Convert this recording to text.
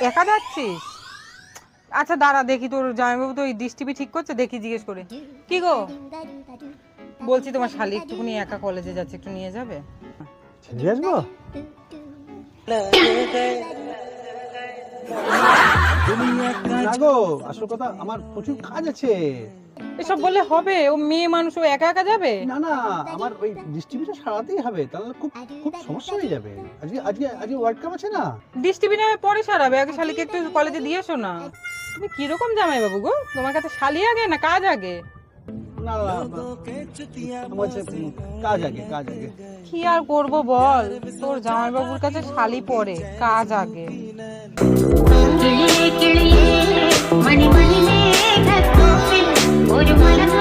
একা যাচ্ছিস? আচ্ছা দাঁড়া দেখি, তোর জামাইবাবু তো ওই ডিশ টিভি ঠিক করছে, দেখি জিজ্ঞেস করে। কি গো, বলছি তোমার শালি একটুখানি একা কলেজে যাচ্ছে, একটু নিয়ে যাবে? নিয়ে আসবো? না গো, আসল কথা আমার প্রচুর কাজ আছে। এসব বললে হবে? ও মেয়ে মানুষ, ও একা একা যাবে? না না, আমার ওই ডিস্ট্রিবিউশন সারাতেই হবে, তাহলে খুব খুব সমস্যা হয়ে যাবে। আজকে আজকে আজকে ওয়ার্ল্ড কাপ আছে না। ডিশ টিভি না পরে সারাবে, আগে শালিকে একটু কলেজে দিয়ে এসো না। তুমি কিরকম জামাইবাবু গো, তোমার কাছে শালি আগে না কাজ আগে? না না, আমার কাজ আগে, কাজ আগে। কি আর করবো বল, তোর জামাইবাবুর কাছে শালি পরে, কাজ আগে। കിളിയേ കിളിയേ മണിമണിലേ ഘട്ടോപ്പിൽ ഒരു മലർ